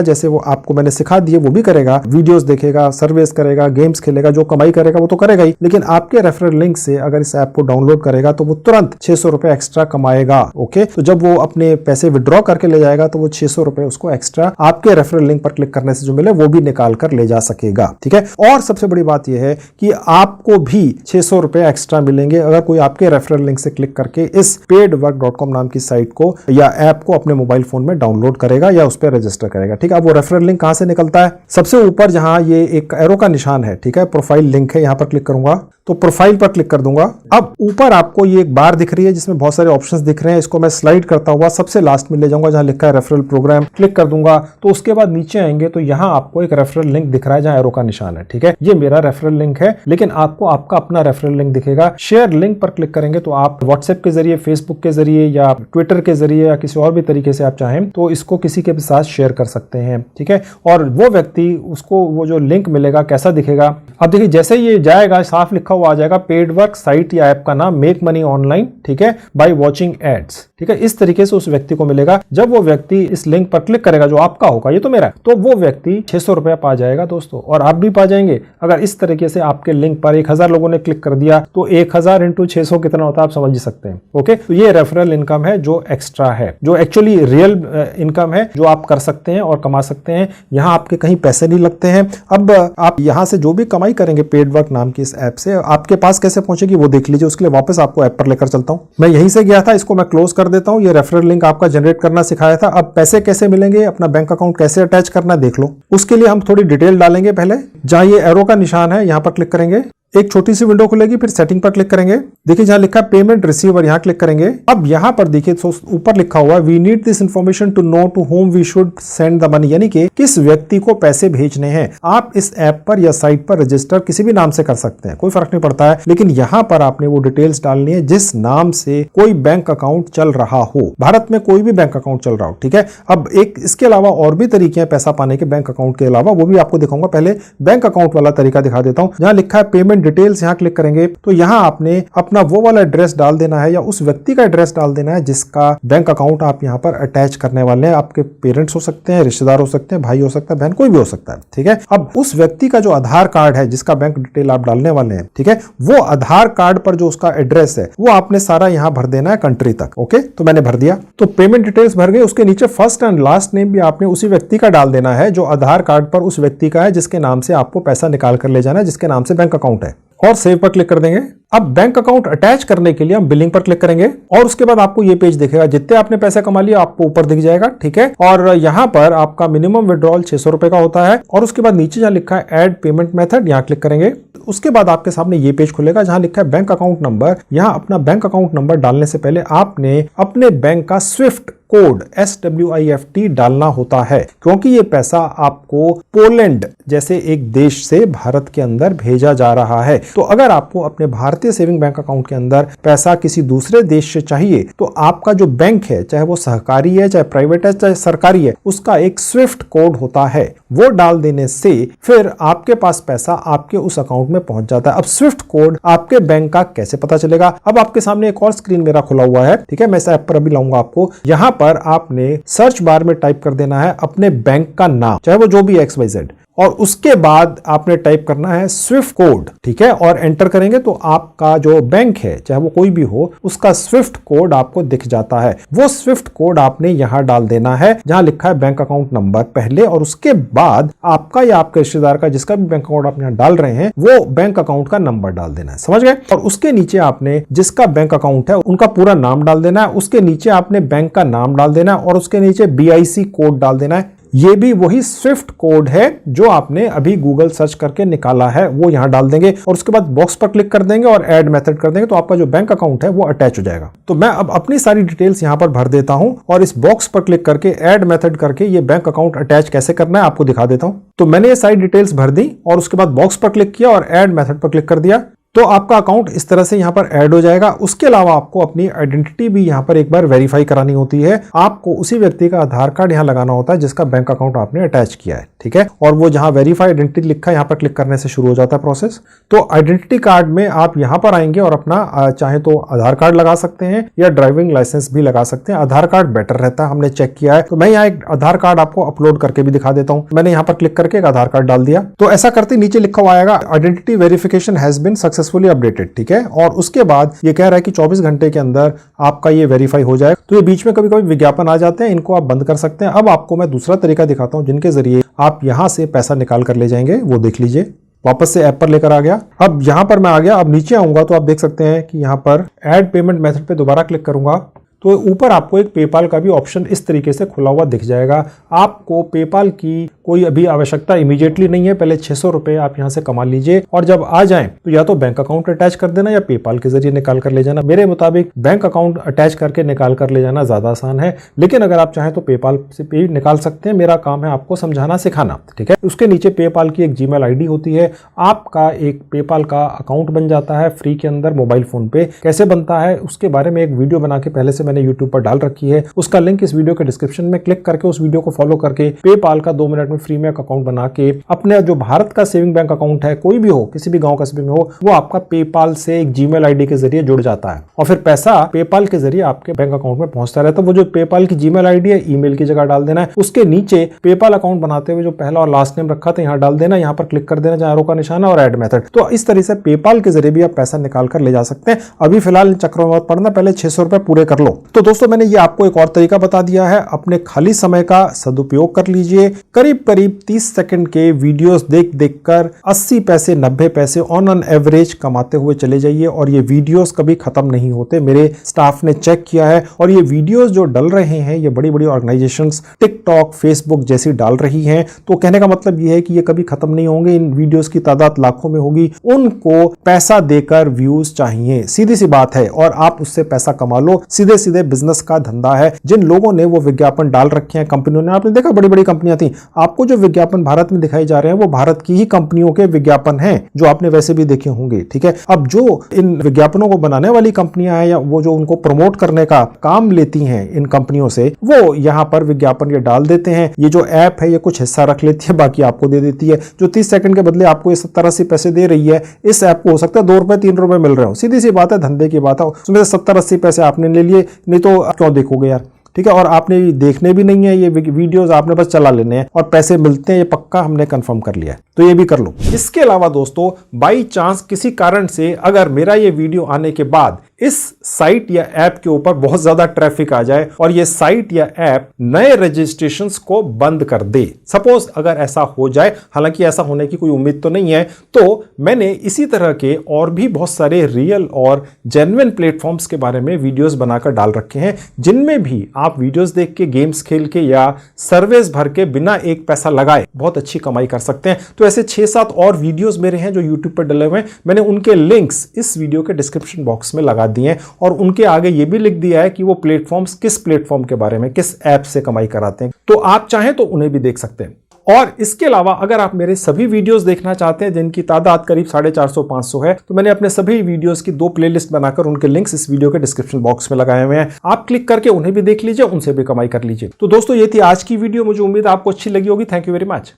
जैसे वो आपको मैंने सिखा दिए, वो भी करेगा, वीडियोस देखेगा, सर्वेस करेगा, गेम्स खेलेगा, जो कमाई करेगा वो तो करेगा ही, लेकिन आपके रेफरल लिंक से अगर इस ऐप को डाउनलोड करेगा तो वो तुरंत 600 रुपए एक्स्ट्रा कमाएगा। ओके, तो जब वो अपने पैसे विड्रॉ करके ले जाएगा तो वो 600 रुपए उसको एक्स्ट्रा आपके रेफरल लिंक पर क्लिक करने से जो मिले वो भी निकाल कर ले जा सकेगा। ठीक है, और सबसे बड़ी बात यह है कि आपको भी 600 रुपए एक्स्ट्रा मिलेंगे अगर कोई आपके रेफरल लिंक से क्लिक करके इस paidwork.com नाम की साइट को या ऐप को अपने मोबाइल फोन में डाउनलोड करेगा या उस पर रजिस्टर करेगा। ठीक है, अब वो रेफरल लिंक कहां से निकलता है? सबसे ऊपर जहां ये एक एरो का निशान है, ठीक है, प्रोफाइल लिंक है, यहां पर क्लिक करूंगा तो प्रोफाइल पर क्लिक कर दूंगा। अब ऊपर आपको ये एक बार दिख रही है जिसमें बहुत सारे ऑप्शंस दिख रहे हैं। इसको मैं स्लाइड करता हुआ सबसे लास्ट में ले जाऊंगा जहां लिखा है रेफरल प्रोग्राम, क्लिक कर दूंगा। तो उसके बाद नीचे आएंगे तो यहां आपको एक रेफरल लिंक दिख रहा है जहां एरो का निशान है, ठीक है। ये मेरा रेफरल लिंक है, लेकिन आपको आपका अपना रेफरल लिंक दिखेगा। शेयर लिंक पर क्लिक करेंगे तो आप व्हाट्सएप के जरिए, फेसबुक के जरिए या ट्विटर के जरिए या किसी और भी तरीके से आप चाहें तो इसको किसी के साथ शेयर कर सकते हैं, ठीक है। और वो व्यक्ति, उसको वो जो लिंक मिलेगा कैसा दिखेगा, अब देखिए जैसे ये जाएगा साफ लिखा हुआ आ जाएगा पेड वर्क साइट या ऐप का नाम मेक मनी ऑनलाइन, ठीक है, बाय वॉचिंग एड्स, ठीक है। इस तरीके से उस व्यक्ति को मिलेगा। जब वो व्यक्ति इस लिंक पर क्लिक करेगा जो आपका होगा, ये तो मेरा है, तो वो व्यक्ति 600 रुपया पा जाएगा दोस्तों, और आप भी पा जाएंगे। अगर इस तरीके से आपके लिंक पर 1000 लोगों ने क्लिक कर दिया तो 1000 इंटू 600 कितना होता है आप समझ सकते हैं। ओके, तो ये रेफरल इनकम है जो एक्स्ट्रा है, जो एक्चुअली रियल इनकम है जो आप कर सकते हैं और कमा सकते हैं। यहां आपके कहीं पैसे नहीं लगते हैं। अब आप यहां से जो भी कमाई करेंगे पेड वर्क नाम की इस ऐप से, आपके पास कैसे पहुंचेगी वो देख लीजिए। उसके लिए वापस आपको ऐप पर लेकर चलता हूं। मैं यहीं से गया था, इसको मैं क्लोज कर देता हूं। ये रेफरल लिंक आपका जनरेट करना सिखाया था। अब पैसे कैसे मिलेंगे, अपना बैंक अकाउंट कैसे अटैच करना देख लो। उसके लिए हम थोड़ी डिटेल डालेंगे। पहले जहां ये एरो का निशान है यहां पर क्लिक करेंगे, एक छोटी सी विंडो खुलेगी, फिर सेटिंग पर क्लिक करेंगे। देखिए जहां लिखा है पेमेंट रिसीवर, यहां क्लिक करेंगे। अब यहां पर देखिए तो ऊपर लिखा हुआ है we need this information to know to whom we should send the money, यानी कि किस व्यक्ति को पैसे भेजने हैं। आप इस ऐप पर या साइट पर रजिस्टर किसी भी नाम से कर सकते हैं, कोई फर्क नहीं पड़ता है, लेकिन यहां पर आपने वो डिटेल्स डालनी है जिस नाम से कोई बैंक अकाउंट चल रहा हो। भारत में कोई भी बैंक अकाउंट चल रहा हो, ठीक है। अब एक इसके अलावा और भी तरीके हैं पैसा पाने के बैंक अकाउंट के अलावा, वो भी आपको दिखाऊंगा। पहले बैंक अकाउंट वाला तरीका दिखा देता हूं। जहां लिखा है पेमेंट डिटेल्स, यहां क्लिक करेंगे तो यहां आपने अपना वो वाला एड्रेस डाल देना है या उस व्यक्ति का एड्रेस डाल देना है जिसका बैंक अकाउंट आप यहां पर अटैच करने वाले हैं। आपके पेरेंट्स हो सकते हैं, रिश्तेदार हो सकते हैं, भाई हो सकता है, बहन, कोई भी हो सकता है, ठीक है। अब उस व्यक्ति का जो आधार कार्ड है जिसका बैंक डिटेल आप डालने वाले हैं, ठीक है, वो आधार कार्ड पर जो उसका एड्रेस है वो आपने सारा यहां भर देना है कंट्री तक। ओके, तो मैंने भर दिया। तो पेमेंट डिटेल्स भर गए। उसके नीचे फर्स्ट एंड लास्ट नेम भी आपने उसी व्यक्ति का डाल देना है जो आधार कार्ड पर उस व्यक्ति का है जिसके नाम से आपको पैसा निकाल कर ले जाना है, जिसके नाम से बैंक अकाउंट है, और सेव पर क्लिक कर देंगे। अब बैंक अकाउंट अटैच करने के लिए हम बिलिंग पर क्लिक करेंगे और उसके बाद आपको ये पेज दिखेगा। जितने आपने पैसे कमा लिए आपको ऊपर दिख जाएगा, ठीक है। और यहां पर आपका मिनिमम विड्रॉल 600 रुपए का होता है। और उसके बाद नीचे जहां लिखा है ऐड पेमेंट मेथड, यहां क्लिक करेंगे। उसके बाद आपके सामने ये पेज खुलेगा जहां लिखा है बैंक अकाउंट नंबर। यहां अपना बैंक अकाउंट नंबर डालने से पहले आपने अपने बैंक का स्विफ्ट कोड SWIFT डालना होता है, क्योंकि ये पैसा आपको पोलैंड जैसे एक देश से भारत के अंदर भेजा जा रहा है। तो अगर आपको अपने भारतीय सेविंग बैंक अकाउंट के अंदर पैसा किसी दूसरे देश से चाहिए तो आपका जो बैंक है, चाहे वो सहकारी है, चाहे प्राइवेट है, चाहे सरकारी है, उसका एक स्विफ्ट कोड होता है। वो डाल देने से फिर आपके पास पैसा आपके उस अकाउंट में पहुंच जाता है। अब स्विफ्ट कोड आपके बैंक का कैसे पता चलेगा? अब आपके सामने एक और स्क्रीन मेरा खुला हुआ है, ठीक है, मैं इस ऐप पर अभी लाऊंगा आपको। यहां पर आपने सर्च बार में टाइप कर देना है अपने बैंक का नाम, चाहे वो जो भी XYZ, और उसके बाद आपने टाइप करना है स्विफ्ट कोड, ठीक है, और एंटर करेंगे तो आपका जो बैंक है, चाहे वो कोई भी हो, उसका स्विफ्ट कोड आपको दिख जाता है। वो स्विफ्ट कोड आपने यहां डाल देना है जहां लिखा है बैंक अकाउंट नंबर पहले, और उसके बाद आपका या आपके रिश्तेदार का जिसका भी बैंक अकाउंट आप यहां डाल रहे हैं वो बैंक अकाउंट का नंबर डाल देना है, समझ गए। और उसके नीचे आपने जिसका बैंक अकाउंट है उनका पूरा नाम डाल देना है। उसके नीचे आपने बैंक का नाम डाल देना है और उसके नीचे BIC कोड डाल देना है। ये भी वही स्विफ्ट कोड है जो आपने अभी गूगल सर्च करके निकाला है, वो यहां डाल देंगे और उसके बाद बॉक्स पर क्लिक कर देंगे और ऐड मेथड कर देंगे तो आपका जो बैंक अकाउंट है वो अटैच हो जाएगा। तो मैं अब अपनी सारी डिटेल्स यहां पर भर देता हूं और इस बॉक्स पर क्लिक करके ऐड मेथड करके ये बैंक अकाउंट अटैच कैसे करना है आपको दिखा देता हूं। तो मैंने ये सारी डिटेल्स भर दी और उसके बाद बॉक्स पर क्लिक किया और ऐड मेथड पर क्लिक कर दिया, तो आपका अकाउंट इस तरह से यहां पर ऐड हो जाएगा। उसके अलावा आपको अपनी आइडेंटिटी भी यहां पर एक बार वेरीफाई करानी होती है। आपको उसी व्यक्ति का आधार कार्ड यहां लगाना होता है जिसका बैंक अकाउंट आपने अटैच किया है, ठीक है। और वो जहां वेरीफाई आइडेंटिटी लिखा है यहां पर क्लिक करने से शुरू हो जाता है प्रोसेस। तो आइडेंटिटी कार्ड में आप यहां पर आएंगे और अपना चाहे तो आधार कार्ड लगा सकते हैं या ड्राइविंग लाइसेंस भी लगा सकते हैं। आधार कार्ड बेटर रहता है, हमने चेक किया है। तो मैं यहाँ एक आधार कार्ड आपको अपलोड करके भी दिखा देता हूँ। मैंने यहाँ पर क्लिक करके एक आधार कार्ड डाल दिया। तो ऐसा करते नीचे लिखा हुआ आएगा identity verification has been successfully updated, ठीक है। और उसके बाद ये कह रहा है कि 24 घंटे के अंदर आपका ये वेरीफाई हो जाएगा। तो ये बीच में कभी कभी विज्ञापन आ जाते हैं, इनको आप बंद कर सकते हैं। अब आपको मैं दूसरा तरीका दिखाता हूं जिनके जरिए आप यहां से पैसा निकाल कर ले जाएंगे, वो देख लीजिए। वापस से ऐप पर लेकर आ गया। अब यहां पर मैं आ गया। अब नीचे आऊंगा तो आप देख सकते हैं कि यहां पर ऐड पेमेंट मेथड पे दोबारा क्लिक करूंगा तो ऊपर आपको एक पेपाल का भी ऑप्शन इस तरीके से खुला हुआ दिख जाएगा। आपको पेपाल की कोई अभी आवश्यकता इमीडिएटली नहीं है, पहले 600 रुपए आप यहां से कमा लीजिए और जब आ जाएं तो या तो बैंक अकाउंट अटैच कर देना या पेपाल के जरिए निकाल कर ले जाना। मेरे मुताबिक बैंक अकाउंट अटैच करके निकाल कर ले जाना ज्यादा आसान है, लेकिन अगर आप चाहें तो पेपाल से भी निकाल सकते हैं। मेरा काम है आपको समझाना सिखाना, ठीक है। उसके नीचे पेपाल की एक जीमेल आईडी होती है, आपका एक पेपाल का अकाउंट बन जाता है फ्री के अंदर मोबाइल फोन पे। कैसे बनता है उसके बारे में एक वीडियो बना के पहले से मैंने यूट्यूब पर डाल रखी है, उसका लिंक इस वीडियो के डिस्क्रिप्शन में क्लिक करके उस वीडियो को फॉलो करके पेपाल का 2 मिनट में फ्री में अकाउंट बना के अपने जो भारत का सेविंग बैंक अकाउंट है, कोई भी हो, किसी भी गांव कस्बे में हो, वो आपका पेपाल से एक जीमेल आईडी के जरिए जुड़ जाता है और फिर पैसा पेपाल के जरिए आपके बैंक अकाउंट में पहुंचता रहता है। वो जो पेपाल की जीमेल आईडी है ईमेल की जगह डाल देना है, उसके नीचे पेपाल अकाउंट बनाते हुए जो पहला और लास्ट नेम रखा था यहाँ डाल देना, यहाँ पर क्लिक कर देना जहाँ एरो का निशान है और ऐड मेथड। तो इस तरह से पेपाल के जरिए भी आप पैसा निकाल कर ले जा सकते हैं। अभी फिलहाल इन चक्रों में मत पड़ना, पहले 600 रुपए पूरे कर लो। तो दोस्तों मैंने ये आपको एक और तरीका बता दिया है, अपने खाली समय का सदुपयोग कर लीजिए। करीब करीब 30 सेकंड के वीडियोस देख देख कर 80 पैसे 90 पैसे ऑन एन एवरेज कमाते हुए चले जाइए और ये वीडियोस कभी खत्म नहीं होते। मेरे स्टाफ ने चेक किया है और ये वीडियोस जो डल रहे हैं ये बड़ी बड़ी ऑर्गेनाइजेशंस टिकटॉक फेसबुक जैसी डाल रही हैं। तो कहने का मतलब ये है कि ये कभी खत्म नहीं होंगे, इन वीडियोस की तादाद लाखों में होगी। उनको पैसा देकर व्यूज चाहिए, सीधी सी बात है, और आप उससे पैसा कमा लो। सीधे सीधे बिजनेस का धंधा है। जिन लोगों ने वो विज्ञापन डाल रखे हैं कंपनियों ने, आपने देखा बड़ी बड़ी कंपनियां थी, आपको जो विज्ञापन भारत में दिखाई जा रहे हैं वो भारत की ही कंपनियों के विज्ञापन हैं जो आपने वैसे भी देखे होंगे, ठीक है। अब जो इन विज्ञापनों को बनाने वाली कंपनियां हैं या वो जो उनको प्रमोट करने का काम लेती हैं इन कंपनियों से, वो यहां पर विज्ञापन ये डाल देते हैं। ये जो ऐप है ये कुछ हिस्सा रख लेती है, बाकी आपको दे देती है। जो 30 सेकंड के बदले आपको ये 70-80 पैसे दे रही है, इस ऐप को हो सकता है 2 रुपए 3 रुपए मिल रहे हो। सीधी सी बात है, धंधे की बात है। उसमें से 70-80 पैसे आपने ले लिए, नहीं तो क्यों देखोगे यार, ठीक है। और आपने देखने भी नहीं है ये वीडियोस, आपने बस चला लेने हैं और पैसे मिलते हैं, ये पक्का हमने कंफर्म कर लिया है, तो ये भी कर लो। इसके अलावा दोस्तों बाई चांस किसी कारण से अगर मेरा ये वीडियो आने के बाद इस साइट या ऐप के ऊपर बहुत ज्यादा ट्रैफिक आ जाए और ये साइट या ऐप नए रजिस्ट्रेशंस को बंद कर दे, सपोज अगर ऐसा हो जाए, हालांकि ऐसा होने की कोई उम्मीद तो नहीं है, तो मैंने इसी तरह के और भी बहुत सारे रियल और जेन्युइन प्लेटफॉर्म्स के बारे में वीडियोस बनाकर डाल रखे हैं, जिनमें भी आप वीडियोस देख के, गेम्स खेल के या सर्विस भर के बिना एक पैसा लगाए बहुत अच्छी कमाई कर सकते हैं। तो ऐसे 6-7 और वीडियोस मेरे हैं जो यूट्यूब पर डले हुए हैं, मैंने उनके लिंक्स इस वीडियो के डिस्क्रिप्शन बॉक्स में लगा दिए और उनके आगे ये भी लिख दिया है कि वो प्लेटफॉर्म्स किस प्लेटफॉर्म के बारे में, किस ऐप से कमाई कराते हैं, तो आप चाहें तो उन्हें भी देख सकते हैं। और इसके अलावा अगर आप मेरे सभी वीडियोस देखना चाहते हैं जिनकी तादाद करीब 450-500 है, तो मैंने अपने सभी वीडियोस की 2 प्लेलिस्ट बनाकर उनके लिंक्स इस वीडियो के डिस्क्रिप्शन बॉक्स में लगाए हुए हैं। आप क्लिक करके उन्हें भी देख लीजिए, उनसे भी कमाई कर लीजिए। तो दोस्तों ये थी आज की वीडियो, मुझे उम्मीद आपको अच्छी लगी होगी। Thank you very much.